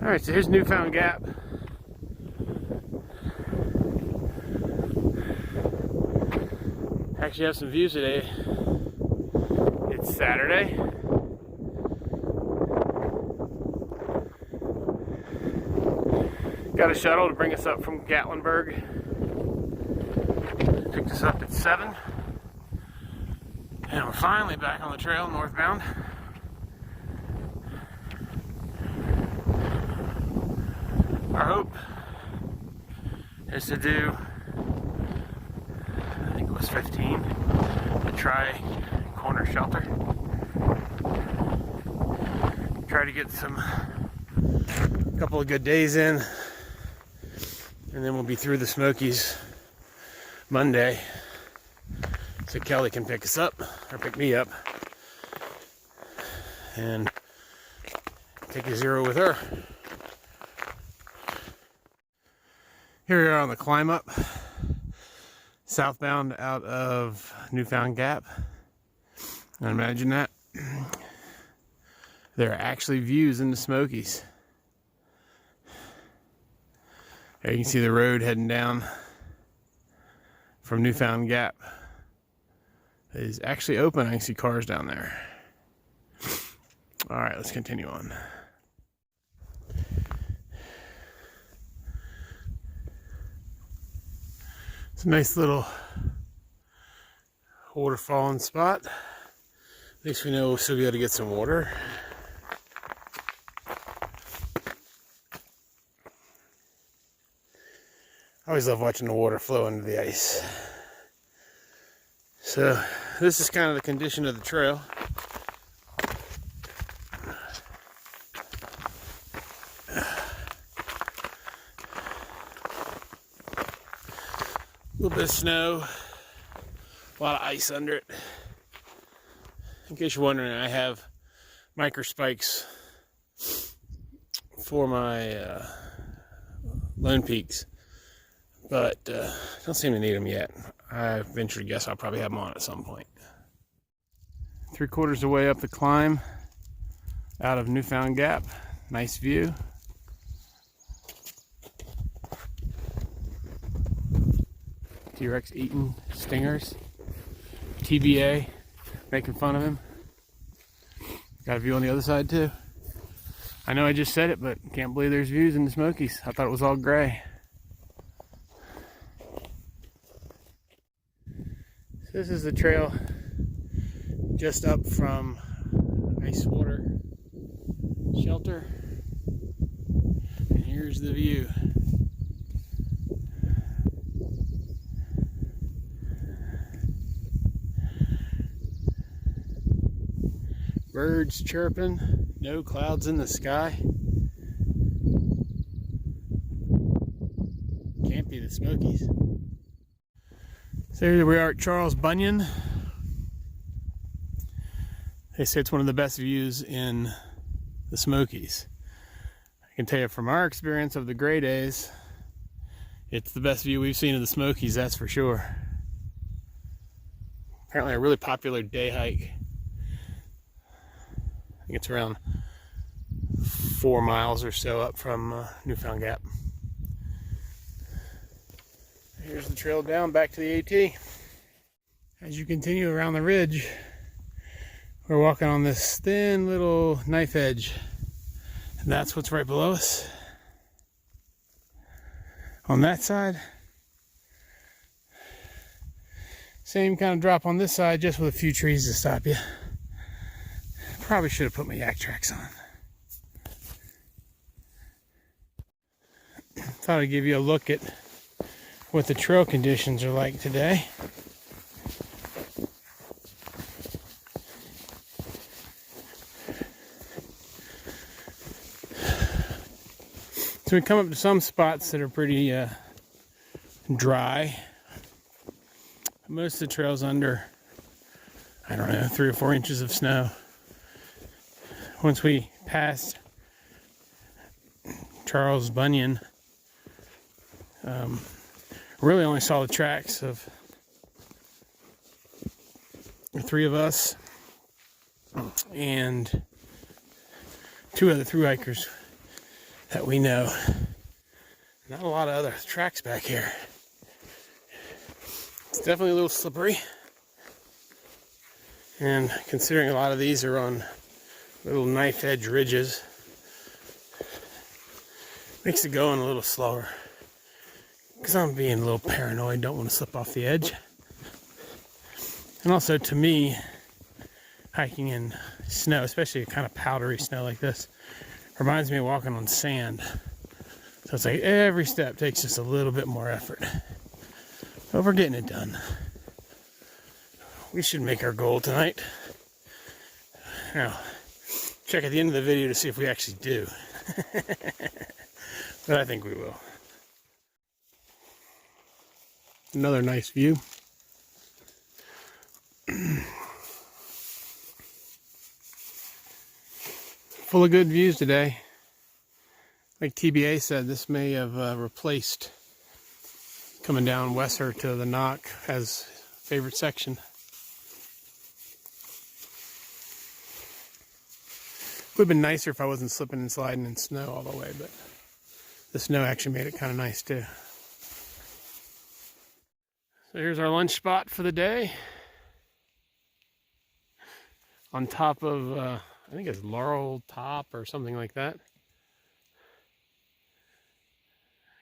Alright, so here's Newfound Gap. Actually have some views today. It's Saturday. Got a shuttle to bring us up from Gatlinburg. Picked us up at 7. And we're finally back on the trail, northbound. Our hope is to do, I think it was 15, to try corner shelter. Try to get a couple of good days in, and then we'll be through the Smokies Monday, so Kelly can pick us up, or pick me up, and take a zero with her. Here we are on the climb up, southbound out of Newfound Gap. And imagine that. There are actually views in the Smokies. There you can see the road heading down from Newfound Gap. It is actually open. I can see cars down there. All right, let's continue on. It's a nice little waterfalling spot. At least we know we'll still be able to get some water. I always love watching the water flow into the ice. So this is kind of the condition of the trail. A little bit of snow, a lot of ice under it. In case you're wondering, I have micro spikes for my Lone Peaks, but don't seem to need them yet. I venture to guess I'll probably have them on at some point. 3/4 of the way up the climb out of Newfound Gap. Nice view. T-Rex eating stingers. TBA making fun of him. Got a view on the other side too. I know I just said it, but can't believe there's views in the Smokies. I thought it was all gray. So this is the trail just up from ice water shelter. And here's the view. Birds chirping, no clouds in the sky. Can't be the Smokies. So here we are at Charles Bunyan. They say it's one of the best views in the Smokies. I can tell you from our experience of the gray days, it's the best view we've seen of the Smokies, that's for sure. Apparently a really popular day hike. I think it's around 4 miles or so up from Newfound Gap. Here's the trail down back to the AT. As you continue around the ridge, we're walking on this thin little knife edge, and that's what's right below us. On that side, same kind of drop on this side, just with a few trees to stop you. Probably should have put my yak tracks on. Thought I'd give you a look at what the trail conditions are like today. So we come up to some spots that are pretty dry. Most of the trail's under, I don't know, 3 or 4 inches of snow. Once we passed Charles Bunyan, really only saw the tracks of the 3 of us and 2 other thru-hikers that we know. Not a lot of other tracks back here. It's definitely a little slippery. And considering a lot of these are on little knife edge ridges, makes it going a little slower. Because I'm being a little paranoid, don't want to slip off the edge. And also, to me, hiking in snow, especially kind of powdery snow like this, reminds me of walking on sand. So it's like every step takes just a little bit more effort. But we're getting it done. We should make our goal tonight. Now, check at the end of the video to see if we actually do. But I think we will. Another nice view. Full of good views today. Like TBA said, this may have replaced coming down Wesser to the Knock as favorite section. Would have been nicer if I wasn't slipping and sliding in snow all the way, but the snow actually made it kind of nice too. So here's our lunch spot for the day. On top of, I think it's Laurel Top or something like that.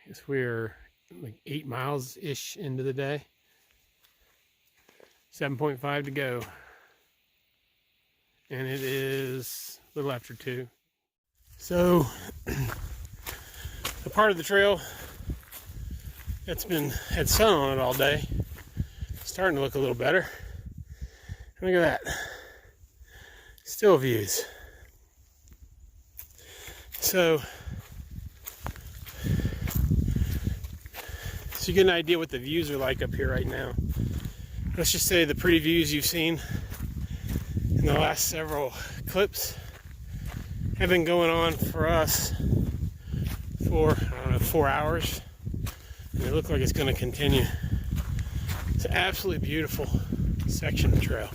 I guess we're like 8 miles-ish into the day. 7.5 to go. And it is a little after 2. So, the part of the trail that's had sun on it all day, starting to look a little better. Look at that. Still views. So you get an idea what the views are like up here right now. Let's just say the pretty views you've seen in the last several clips have been going on for us for, I don't know, 4 hours. And it looks like it's going to continue. It's an absolutely beautiful section of trail.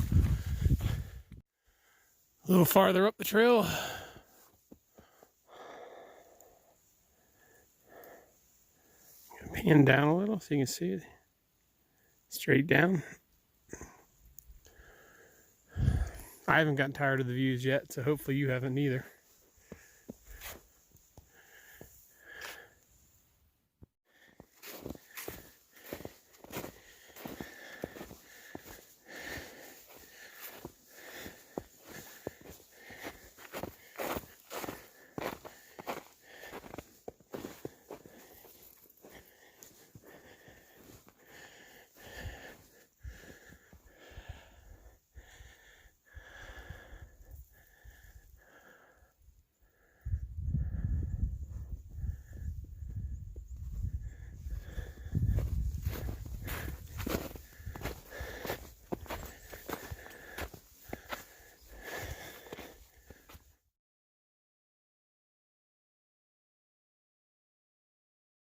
A little farther up the trail, pan down a little so you can see it straight down. I haven't gotten tired of the views yet, so hopefully you haven't either.